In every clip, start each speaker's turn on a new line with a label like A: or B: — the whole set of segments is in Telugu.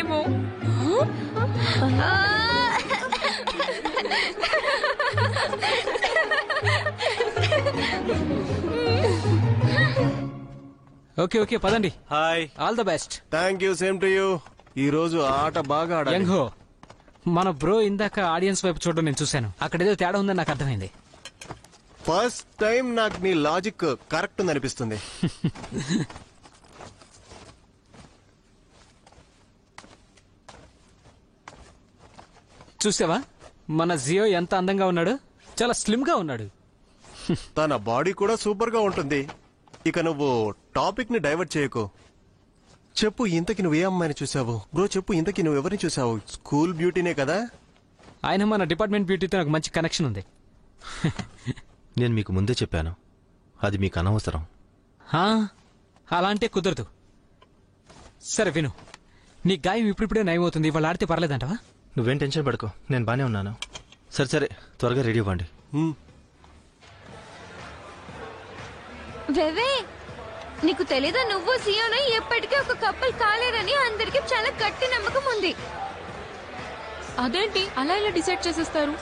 A: చేస్తారేమో.
B: ఓకే ఓకే పదండి.
C: Hi,
B: all the best.
D: Thank you, same to you. ఈ రోజు ఆట బాగా ఆడాలి.
B: యంగ్ హో, మన బ్రో ఇందాక ఆడియన్స్ వైపు చూడడం నేను చూశాను. అక్కడ ఏదో తేడా ఉందని నాకు అర్థమైంది.
D: ఫస్ట్ టైం నాకు నీ లాజిక్ కరెక్ట్ ఉంది అనిపిస్తుంది.
B: చూసావా మన జియో ఎంత అందంగా ఉన్నాడు, చాలా స్లిమ్ గా ఉన్నాడు.
D: తన బాడీ కూడా సూపర్ గా ఉంటుంది. ఇక నువ్వు టాపిక్ ని డైవర్ట్ చేయకు. చెప్పు, ఇంతకి నువ్వు ఏ అమ్మాయిని చూసావు? బ్రో చెప్పు, ఇంతకి నువ్వు ఎవరిని చూసావు? స్కూల్ బ్యూటీనే కదా?
B: ఆయన మన డిపార్ట్మెంట్ బ్యూటీతో నాకు మంచి కనెక్షన్ ఉంది.
C: నేను మీకు ముందే చెప్పాను, అది మీకు అనవసరం.
B: అలా అంటే కుదరదు. సరే విను, నీ గాయం ఇప్పుడిప్పుడే నయమవుతుంది. ఇవాళ ఆడితే పర్లేదంటవా?
C: నువ్వేం టెన్షన్ పడుకో, నేను బానే ఉన్నాను. సరే సరే, త్వరగా రెడీ అవ్వండి.
A: వెవే, నీకు తెలీదా నువ్వు సియోను ఎప్పటికీ ఒక కప్పుల్ కాలేరని అందరికి చాలా గట్టి నమ్మకం ఉంది.
E: అదేంటి అలా ఇలా డిసైడ్ చేసేస్తారు?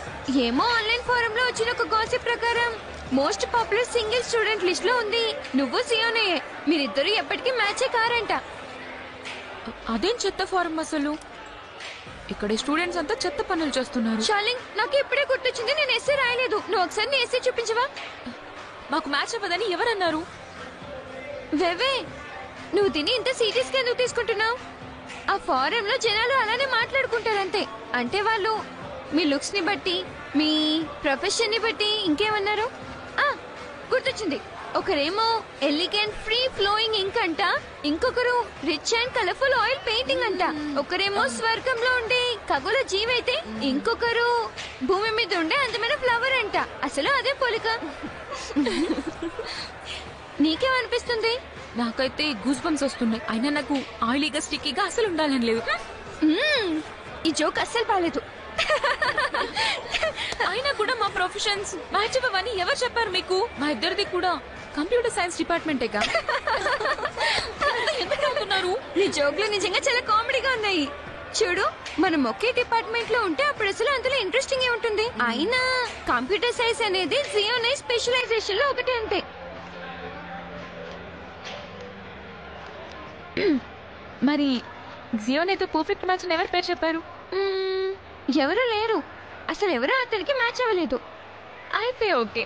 A: ఏమో, ఆన్లైన్ ఫోరం లో వచ్చిన ఒక గాసిప్ ప్రకారం most popular single student list లో ఉంది నువ్వు సియోనే. మీరిద్దరు ఎప్పటికీ మ్యాచే కారంట.
E: అదేం చెత్త ఫారం అసలు. ఇక్కడ స్టూడెంట్స్ అంతా చెత్త పనులు చేస్తున్నారు.
A: షాలింగ్, నాకు ఇప్పుడే గుర్తొచ్చింది, నేను ఎస్సే రాయలేదు. నువ్వు ఒకసారి నీ ఎస్సే చూపించవా?
E: మాకు మ్యాచ్ అవ్వదని ఎవరన్నారు?
A: వెవే, నువ్వు తిని ఇంత సీరియస్ గా ఎందుకు తీసుకుంటున్నావు? ఆ ఫారం లో జనాలు అలానే మాట్లాడుకుంటారంతే. అంటే వాళ్ళు మీ లుక్స్ ని బట్టి, మీ ప్రొఫెషన్ ని బట్టి ఇంకేమన్నారు? గుర్తొచ్చింది. ఒకరేమో ఎలిగెంట్ ఫ్రీ ఫ్లోయింగ్ ఇంక్ అంట, ఇంకొకరు rich and colourful oil painting అంట, ఒకరేమో స్వర్గంలో ఉండే ఖగోళ జీవైతే ఇంకొకరు భూమి మీద ఉండే అందమైన ఫ్లవర్ అంట. అసలు అదే పోలిక. నీకేమనిపిస్తుంది?
E: నాకైతే గూస్ బంప్స్ వస్తున్నాయి. అయినా నాకు ఆయిలీగా స్టిక్కీగా అసలు ఉండాలని లేదు.
A: ఈ జోక్ అస్సలు బాలేదు.
E: అయినా కూడా మా ప్రొఫెషన్స్ మ్యాచ్ అవ్వని ఎవరు చెప్పారు మీకు? మా ఇద్దరిది కూడా కంప్యూటర్ సైన్స్ డిపార్ట్మెంటేగా. ఎందుకు అవుతున్నారు?
A: నీ జోక్లు నిజంగా చాలా కామెడీగా ఉన్నాయి. చూడు, మనం ఒకే డిపార్ట్మెంట్ లో ఉంటే అప్పుడు అసలు అందులో ఇంట్రెస్టింగ్ ఏ ఉంటుంది. అయినా కంప్యూటర్ సైన్స్ అనేది జియోనై స్పెషలైజేషన్ లో ఒకటి అంతే.
E: మరి జియోనైతో పర్ఫెక్ట్ మ్యాచ్ ఎవరు పేరు చెప్పారు?
A: ఎవరు లేరు. అసలు ఎవరు అతనికి మ్యాచ్ అవ్వలేదు.
E: అయితే ఓకే.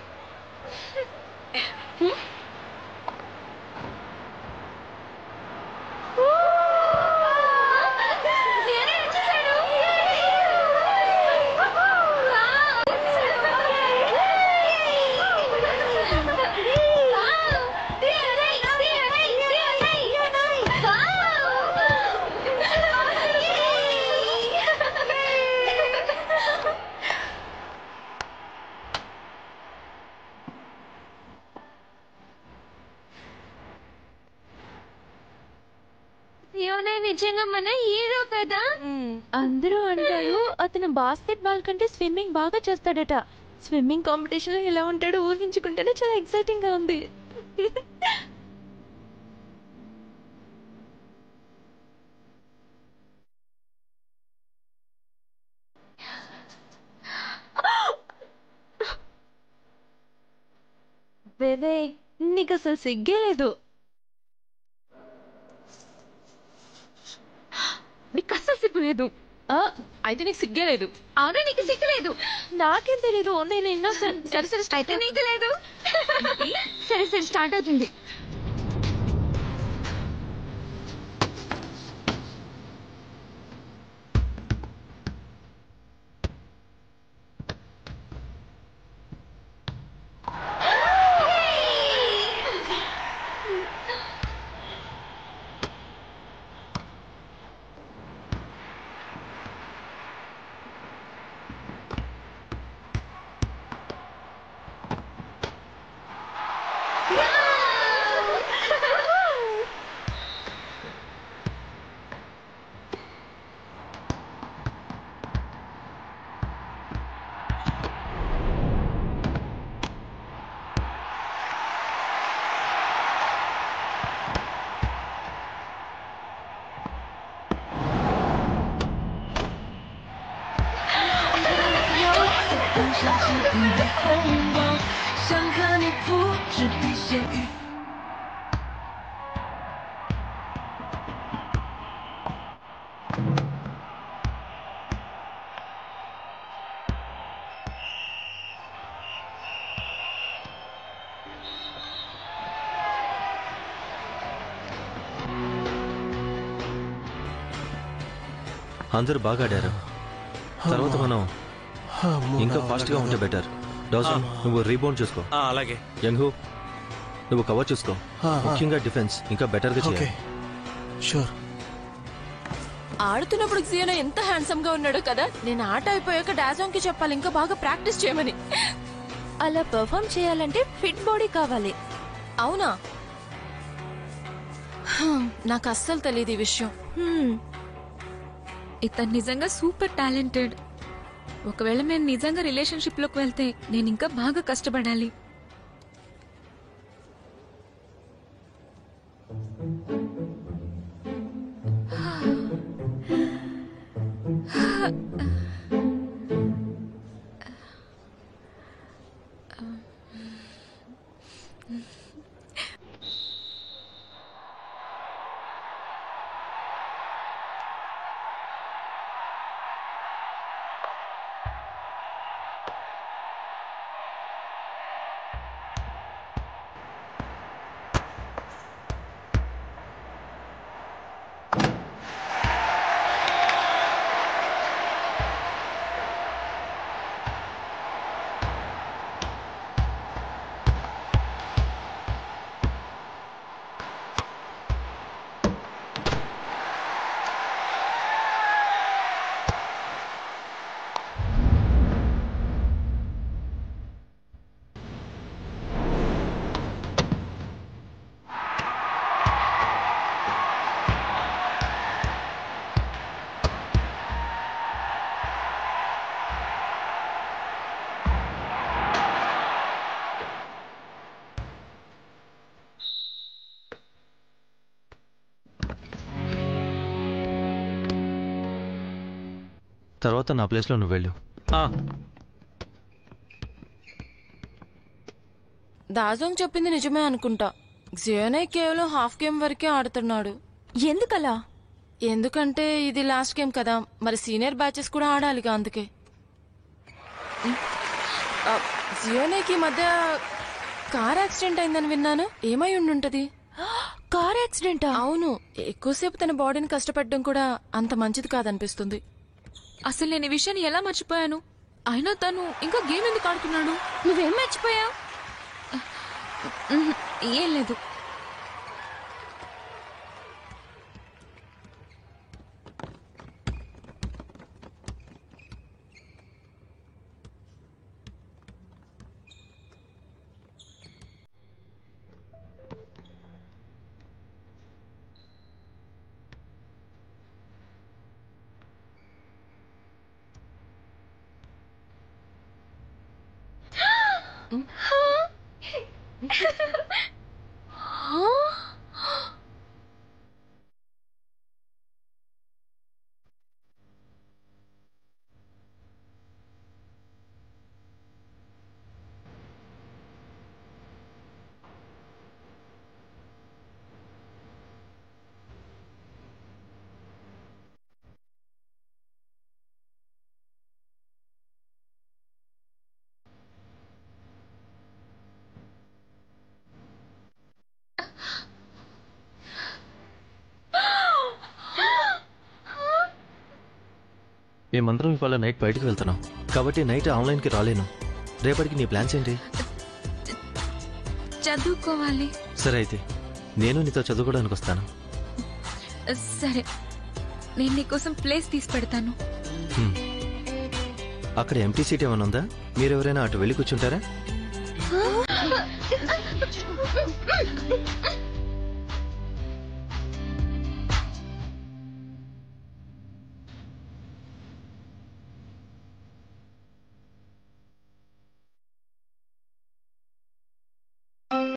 A: నిజంగా మన హీరో కదా.
F: అందరూ అంటారు అతను బాస్కెట్ బాల్ కంటే స్విమ్మింగ్ బాగా చేస్తాడట. స్విమ్మింగ్ కాంపిటీషన్ లో ఎలా ఉంటాడో ఊహించుకుంటేనే చాలా ఎక్సైటింగ్ గా ఉంది. బేబే, నీకు అసలు సిగ్గే లేదు.
E: నీకు అస్సలు సిగ్గు లేదు. అయితే నీకు సిగ్గే లేదు.
A: అవును, నీకు సిగ్గు లేదు.
F: నాకేం తెలీదు, నేను ఇన్నోసెంట్.
A: సరే సరే, అయితే నీకు లేదు. సరే సరే, స్టార్ట్ అవుతుంది.
G: 你的红光，想和你复制地线与。
C: అందరూ బాగా ఆడారు. తర్వాత మనం ఇంకా ఫాస్ట్ గా ఉంటే బెటర్. డౌసన్ నువ్వు రీబౌండ్ చూసుకో.
H: అలాగే.
C: యంగు నువ్వు కవర్ చూసుకో. ముఖ్యంగా డిఫెన్స్ ఇంకా బెటర్ గా చేయాలి.
D: షూర్.
E: ఆడుతున్నప్పుడు జియోనా ఎంత హ్యాండ్సమ్ గా ఉన్నాడో కదా. నేను ఆట అయిపోయాక డాజాంగ్ కి చెప్పాలి ఇంకా బాగా ప్రాక్టీస్ చేయమని.
F: అలా పర్ఫామ్ చేయాలంటే ఫిట్ బాడీ కావాలి.
E: అవునా? నాకు అస్సలు తెలియదు ఈ విషయం.
A: ఇతను నిజంగా సూపర్ టాలెంటెడ్. ఒకవేళ మేము నిజంగా రిలేషన్షిప్ లోకి వెళ్తే నేను ఇంకా బాగా కష్టపడాలి.
C: తర్వాత నా ప్లేస్లో నువ్వు వెళ్ళు.
E: దాజోంగ్ చెప్పింది నిజమే అనుకుంటా. జియోనే కేవలం హాఫ్ గేమ్ వరకే ఆడుతున్నాడు.
F: ఎందుకలా?
E: ఎందుకంటే ఇది లాస్ట్ గేమ్ కదా, మరి సీనియర్ బ్యాచెస్ కూడా ఆడాలిగా, అందుకే. జియోనేకి ఈ మధ్య కార్ యాక్సిడెంట్ అయిందని విన్నాను. ఏమై ఉండుంటది?
F: కార్ యాక్సిడెంటా?
E: అవును. ఎక్కువసేపు తన బాడీని కష్టపెట్టడం కూడా అంత మంచిది కాదనిపిస్తుంది.
A: అసలు నేను ఈ విషయాన్ని ఎలా మర్చిపోయాను? అయినా తను ఇంకా గేమ్ ఎందుకు ఆడుతున్నాడు?
F: నువ్వేం మర్చిపోయావు?
A: ఏం లేదు.
C: మేమందరం ఇవాళ నైట్ బయటకు వెళ్తున్నాం కాబట్టి నైట్ ఆన్లైన్కి రాలేను. రేపటికి నీ ప్లాన్స్ ఏంటి?
A: చదువుకోవాలి.
C: సరే అయితే నేను నీతో చదువుకోవడానికి వస్తాను.
A: సరే, నేను నీకోసం ప్లేస్ తీసి పెడతాను.
C: అక్కడ ఎంటీ సీట్ ఏమైనా ఉందా? మీరెవరైనా అటు వెళ్ళి కూర్చుంటారా?